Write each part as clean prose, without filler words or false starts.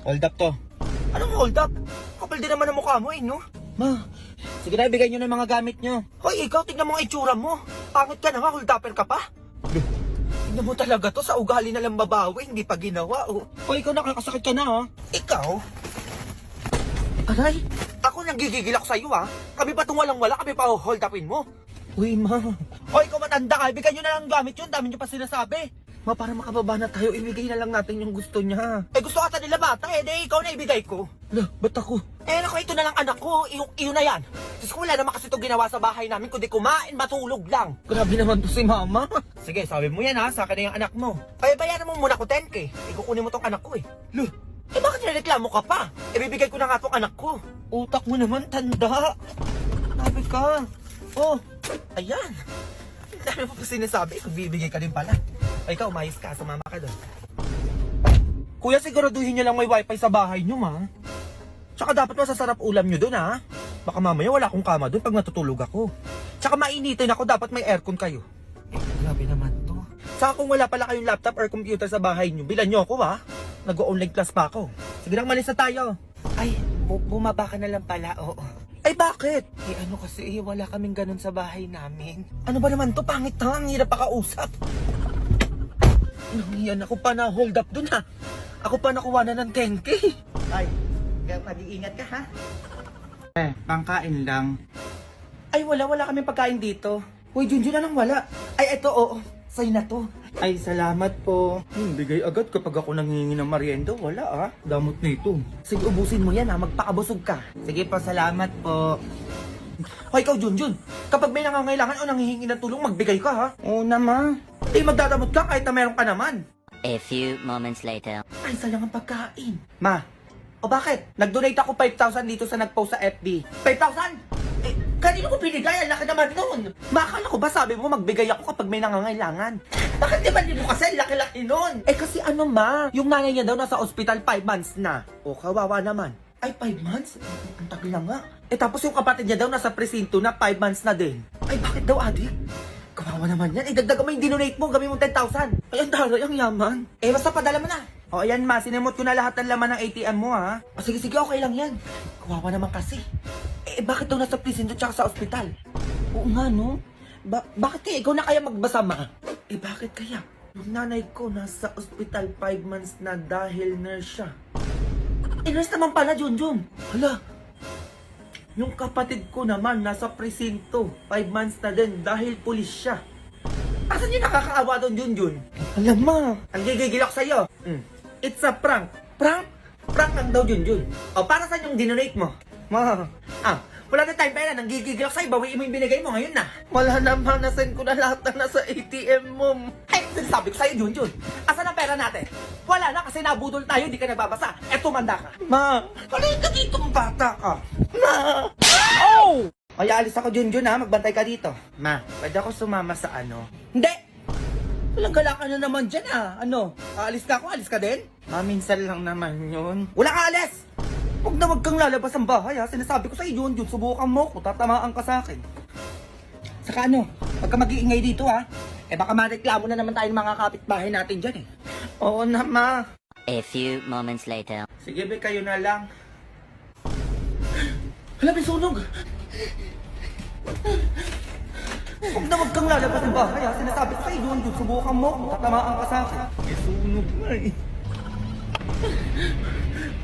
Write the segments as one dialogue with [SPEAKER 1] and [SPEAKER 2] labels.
[SPEAKER 1] Hold up to.
[SPEAKER 2] Anong hold up? Kapal din naman ang mukha mo no?
[SPEAKER 1] Ma, sige na, ibigay nyo na yung mga gamit nyo.
[SPEAKER 2] Hoy, ikaw, tignan mo ang itsura mo. Pangit ka na nga, hold upper ka pa. Tignan mo talaga to, sa ugali na lang babawi, hindi pa ginawa, oh.
[SPEAKER 1] O, ikaw nakakasakit ka na, ha?
[SPEAKER 2] Ikaw? Aray, ako nang gigigil ako sa'yo, ha? Kami pa itong walang-wala, kami pa hold upin mo.
[SPEAKER 1] Uy, ma.
[SPEAKER 2] O, ikaw matanda ka, ibigay nyo na lang gamit yun, dami nyo pa sinasabi.
[SPEAKER 1] Ma, para makababa na tayo, ibigay na lang natin yung gusto niya.
[SPEAKER 2] Eh, gusto ata nila bata, di ikaw na ibigay ko.
[SPEAKER 1] Ala, ba't ako?
[SPEAKER 2] Eh, naku, ito na lang anak ko, iyo na yan. Diyos ko, wala naman kasi ito ginawa sa bahay namin, kundi kumain, matulog lang.
[SPEAKER 1] Grabe naman to si mama.
[SPEAKER 2] Sige, sabi mo yan ha, sa akin na yung anak mo. Ay, bayaran mo muna ko 10K. Ikukunin mo tong anak ko eh.
[SPEAKER 1] Lo,
[SPEAKER 2] Eh, bakit nireklamo ka pa? Ibibigay ko na nga tong anak ko.
[SPEAKER 1] utak mo naman, tanda.
[SPEAKER 2] Sabi ka. Oh, ayan. Ang dami mo pa sinasabi, kung bibigay ka din pala. Ay, ikaw, umayos ka, sumama ka doon.
[SPEAKER 1] Kuya, siguraduhin nyo lang may wifi sa bahay nyo, ma. Tsaka dapat masasarap ulam nyo dun, ha? Baka mamaya wala akong kama dun pag natutulog ako. Tsaka mainitin ako, dapat may aircon kayo.
[SPEAKER 2] Grabe naman to.
[SPEAKER 1] Saka kung wala pala kayong laptop or computer sa bahay nyo, bilan nyo ako, ha? Nag-online class pa ako. Sige lang, malis na tayo.
[SPEAKER 2] Ay, bumaba ka na lang pala, oo.
[SPEAKER 1] Ay, bakit?
[SPEAKER 2] Eh, ano kasi, wala kaming ganun sa bahay namin.
[SPEAKER 1] Ano ba naman to? Pangit na, ang hirap pakausap. Nangiyan ako pa na hold up dun, ha? Ako pa nakuha na ng 10K.
[SPEAKER 2] Ay, mag-iingat ka, ha?
[SPEAKER 1] Pangkain lang. Ay, wala kami pagkain dito. Uy, Junjun na lang wala. Ay, eto, oo. Sa'yo na to. Ay, salamat po. Bigay agad kapag ako nanghihingi ng merienda. Wala, ah. Damot na ito. Sige, ubusin mo yan, ha. Magpakabusog ka. Sige po, salamat po. Hoy, ikaw, Junjun. Kapag may nangangailangan o nanghihingi ng tulong, magbigay ka, ha? Oo naman. Eh, magdadamot ka kahit na meron ka naman.
[SPEAKER 3] A few moments later.
[SPEAKER 1] Ay, sayang ang pagkain. Ma, o bakit? Nag-donate ako 5,000 dito sa nag-post sa FB. 5,000? Eh, kanino ko binigay? Ang laki naman nun. Makakala ko ba sabi mo magbigay ako kapag may nangangailangan? Bakit di ba mo kasi ang laki-laki nun? Eh kasi ano ma, yung nanay niya daw nasa ospital 5 months na. O kawawa naman. Ay, 5 months? Ang tagal na nga. Eh tapos yung kapatid niya daw nasa presinto na 5 months na din. Ay, bakit daw adik? Kawawa naman yan. Eh, dagdagan mo yung dinonate mo. Gawin mo 10,000. Ay, ang daray, ang yaman. Eh, basta padala mo na. O, ayan ma. Sinimot ko na lahat ng laman ng ATM mo, ha. O, sige, okay lang yan. Kawawa naman kasi. Eh, bakit daw nasa prison doon tsaka sa ospital? Oo nga, no? Bakit kaya? Ikaw na kaya magbasa, ma? Eh, bakit kaya? Yung nanay ko nasa ospital 5 months na dahil nurse siya. Eh, nurse naman pala, Junjun. Hala. Yung kapatid ko naman nasa presinto, 5 months na din dahil pulis siya. Asan yung nakakaawa doon, Junjun? Alam mo, ang gigigil ako sa'yo. It's a prank. Prank? Prank lang daw, Junjun. O, para saan yung dinonate mo? Ma, wala na tayong pera, nang gigigil ako sa'yo, bawiin mo yung binigay mo ngayon na. Wala naman, nasend ko na lahat na nasa ATM mo. Eh, sabi ko sa'yo, Junjun, asan ang pera natin? Wala na kasi nabudol tayo, hindi ka nagbabasa. Eh, tumanda ka. Ma, halika ka dito, bata ka. Ma! Oh! Ay, alis ako, Junjun, ha? Magbantay ka dito. Ma, pwede ako sumama sa ano? Hindi! Walang gala ka na naman dyan, ha? Ano? Aalis ka ako? Alis ka din? Ma, minsan lang naman yun. Wala ka alis! Huwag na wag kang lalabas ng bahay, ha? Sinasabi ko sa'yo, Junjun, subukan mo ko, tatamaan ka sa akin. Saka ano, wag ka mag-iingay dito, ha? Eh, baka mareklamo na naman tayo ng mga kapitbahay natin dyan, eh. Oo na, ma.
[SPEAKER 3] A few moments later.
[SPEAKER 1] Sige, be, kayo na lang. Hala, may sunog! Huwag na wag kang lalabas ng bahay, ha? Sinasabi ko sa'yo, Junjun, subukan mo kung tatamaan ka sa akin. May sunog na, eh.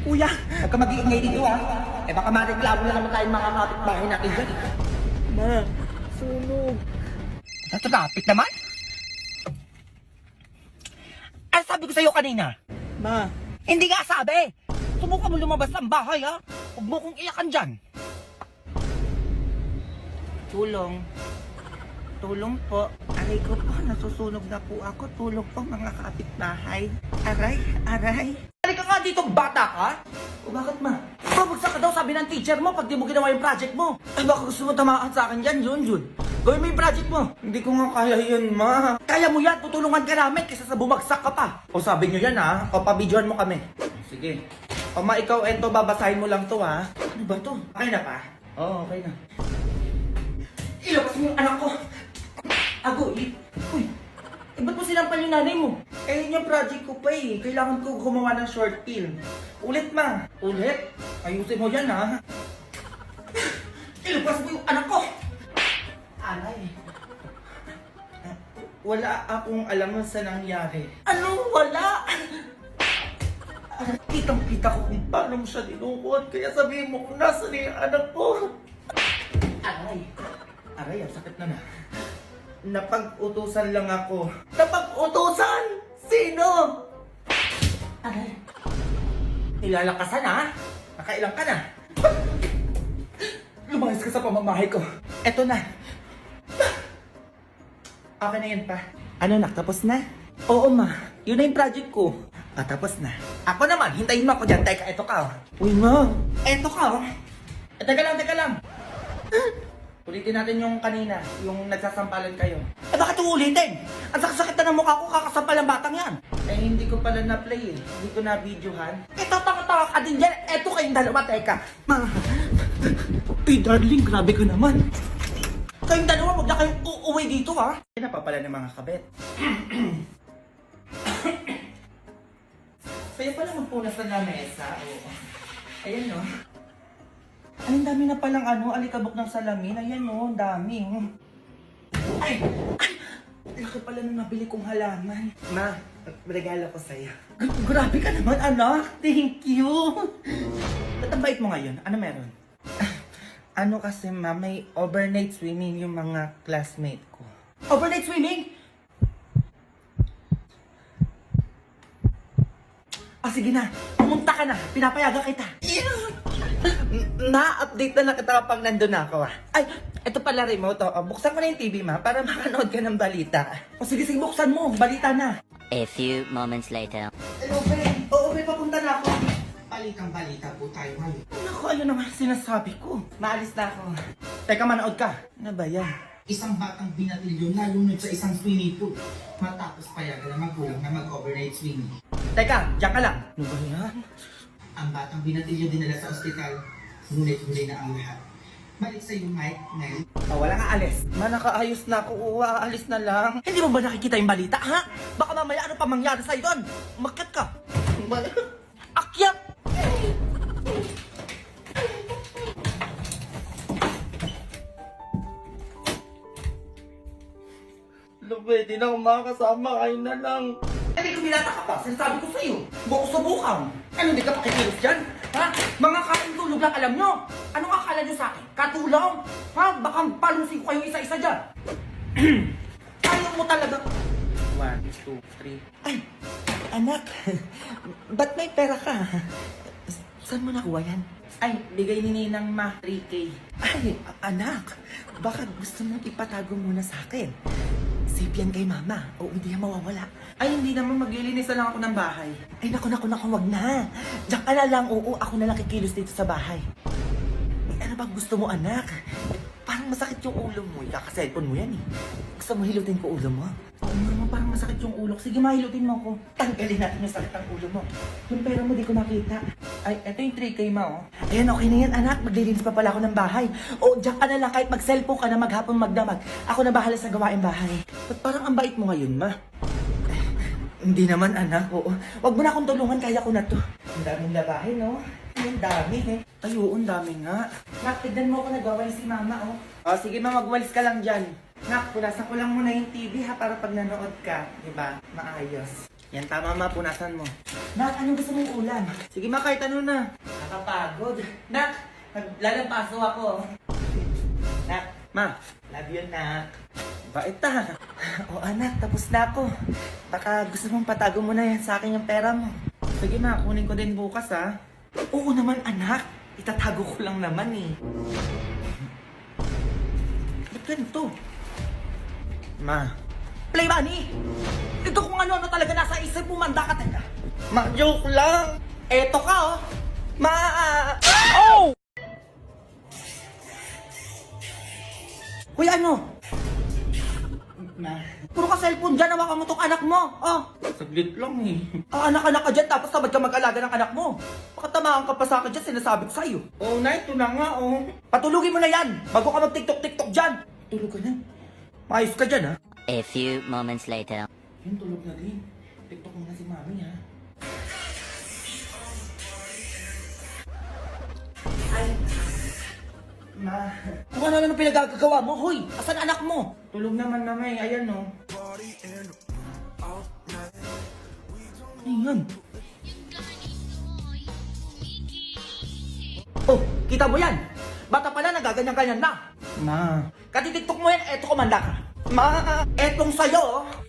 [SPEAKER 1] Kuya, huwag ka mag-iingay dito, ha? Eh, baka mareklamo na naman tayo mga kapitbahay natin dyan, eh. Ma, sunog. Natatapit naman? Ano sabi ko sa'yo kanina? Ma. Hindi nga sabi! Subukan mo lumabas ng bahay, ha? Huwag mo kong iyakan dyan. Tulong. Tulong po. Aray ko po, nasusunog na po ako. Tulong po mga kapitbahay. Aray, aray. Halika nga dito, bata ka! O bakit ma? Babagsak ka daw sabi ng teacher mo pag di mo ginawa yung project mo. Ay baka gusto mo tamaan sa akin dyan, Junjun. Gawin mo yung project mo. Hindi ko nga kaya yun, ma. Kaya mo yan, tutulungan ka namin kaysa sa bumagsak ka pa. O sabi nyo yan, ha? O pabidyohan mo kami. Sige. O ma, ikaw, Ento, babasahin mo lang to, ha? Ano ba to? Okay na pa? Oo, okay na. Ilabas mo yung anak ko. Agoy. Uy. Eh, ba't mo sinampal yung nanay mo? Eh, yun yung project ko pa eh. Kailangan ko gumawa ng short film. Ulit, ma. Ulit? Ayusin mo yan, ha? Ilabas mo yung anak ko! Alay. Wala akong alam sa nangyari. Anong wala? Kitang-kita ko kung paano mo siya dinukot. Kaya sabihin mo kung nasa na yung anak ko. Aray. Aray, ang sakit na na. Napag-utusan lang ako. Napag-utusan? Sino? Aray. Nilalakasan ha? Nakailang ka na? Lumayas ka sa pamamahay ko. Eto na. Okay na yan pa. Ano nak, tapos na? Oo ma, yun na yung project ko. Tapos na. Ako naman, hintayin mo ako dyan. Teka, eto ka oh. Uy ma, eto ka oh. Teka lang. Ulitin natin yung kanina, yung nagsasampalan kayo. Eh bakit uulitin? Ang sakit na ng mukha ko, kakasampal ang batang yan. Eh hindi ko pala na-play eh. Hindi ko na-videohan. Eto, tanga-tanga ka din dyan. Eto kayong dalawa, teka. Ma. Uy darling, grabe ka naman. Kayong dalawa, huwag na kayong uuwi dito ha. Yan na pa pala ng mga kabet. Kaya pala magpunas na lamesa. Oo. Ayan no. Ay, ang dami na palang alikabok ng salamin. Ayan no, ang dami. Ay! Laki pala nung nabili kong halaman. Ma, regalo ko sa'yo. Grabe ka naman, anak. Thank you. Ba't ang bait mo ngayon? Ano meron? Ano kasi ma, may overnight swimming yung mga classmate ko. Overnight swimming? Sige na, pumunta ka na. Pinapayagan kita. Na-update na lang kita kapag nandun na ako Ay, ito pala remote buksan ko na yung TV ma, para makanood ka ng balita. Sige, buksan mo. Balita na.
[SPEAKER 3] A few moments later.
[SPEAKER 1] Hello, friend. Oo, papunta na ako. Balitang-balita po tayo ngayon. Naku, ayun naman sinasabi ko. Maalis na ako. Teka, manood ka. Ano ba yan? Isang batang binatilyo na lunod sa isang swimming pool. Matapos payagan ng magulang na mag-overnight swimming. Teka, diyan ka lang. Ano ba yan? Ang batang binatilyo dinala sa ospital. Ngunit huli na ang lahat. Balik sa iyo, Mike, Nel. Wala nga alis. Nakaayos na ako. Aalis na lang. Hindi mo ba nakikita yung balita, ha? Baka mamaya ano pa mangyari sa'yo doon? Umakyat ka. Akyat! Pwede na akong makakasama, kayo na lang. Hindi ko binata ka pa, sinasabi ko sa'yo. Buko subukan. Ano, hindi ka pakikilos dyan? Ha? Mga katulog lang alam nyo. Anong akala nyo sa akin? Katulong? Ha? Baka palusin ko kayong isa-isa dyan. Ayaw mo talaga. 1, 2, 3. Ay, anak. Ba't may pera ka? Saan mo nakuha yan? Ay, bigay ni Ninang Ma, 3K. Ay, anak. Baka gusto mong ipatago muna sa akin. Save yan kay mama. O hindi yan mawawala. Ay, hindi naman maglilinis na lang ako ng bahay. Ay, naku, wag na. Diyan ka na lang. Oo, ako na lang kikilos dito sa bahay. Ay, ano bang gusto mo, anak? Parang masakit yung ulo mo. Ikaka-cellphone mo yan eh. Gusto mo hilutin ko ulo mo? Oo naman, parang masakit yung ulo. Sige, mahilutin mo ako. Tanggalin natin yung sakit ng ulo mo. Yung pera mo, di ko makita. Ay, eto yung 3K ma, oh. Ayan, okay na yan, anak. Maglilinis pa pala ako ng bahay. O, diyan ka na lang. Kahit mag-cellphone ka na maghapon magdamag. Ako na bahala sa gawain bahay. Ba't parang ang bait mo ngayon, ma? Hindi naman, anak. Oo. Wag mo na akong tulungan. Kaya ko na to. Ang daming labahin, no? Ang dami, eh. Ay, oo, ang dami nga. Nak, tignan mo ako nagwawalis si mama, oh. O, sige ma, magwalis ka lang dyan. Nak, punasan ko lang muna yung TV, ha, para pag nanood ka, diba? Maayos. Yan, tama ma, punasan mo. Nak, anong gusto mong ulam? Sige ma, kahit ano na. Nakapagod. Nak, lalampaso ako. Nak, ma, love you, nak. Bait ha. O anak, tapos na ako. Baka gusto mong patago mo na yan sa akin yung pera mo. Sige ma, kunin ko din bukas ha. Oo naman anak, itatago ko lang naman eh. Ba't ganito? Ma. Play money! Ito kung ano-ano talaga nasa isip mo, manda ka talaga. Ma, joke lang. Eto ka oh. Ma. Oh! Hoy ano? Ma. Puro ka cellphone dyan, hawakan mo tong anak mo. Oh. Saglit lang eh. Anak-anak ka dyan, tapos tamad ka mag-alaga ng anak mo. Baka tamaan ka pa sa akin dyan, sinasabi ko sa'yo. Oh, na, ito na nga, oh. Patulugin mo na yan, bago ka mag-tiktok-tiktok dyan. Tulog ka na. Maayos ka dyan, ha?
[SPEAKER 3] A few moments later.
[SPEAKER 1] Yun, tulog na din. TikTok muna si mami, ha? Ay. Ma. Kung ano na pinagagagawa mo, hoy! Asan anak mo? Tulog naman, mama, eh. Ayan, no? Ayan. Oh, kita mo yan? Bata pala, nagaganyan-ganyan na. Ma. Katitiktok mo yan, eto kumanda ka. Ma, etong sa'yo. Oh.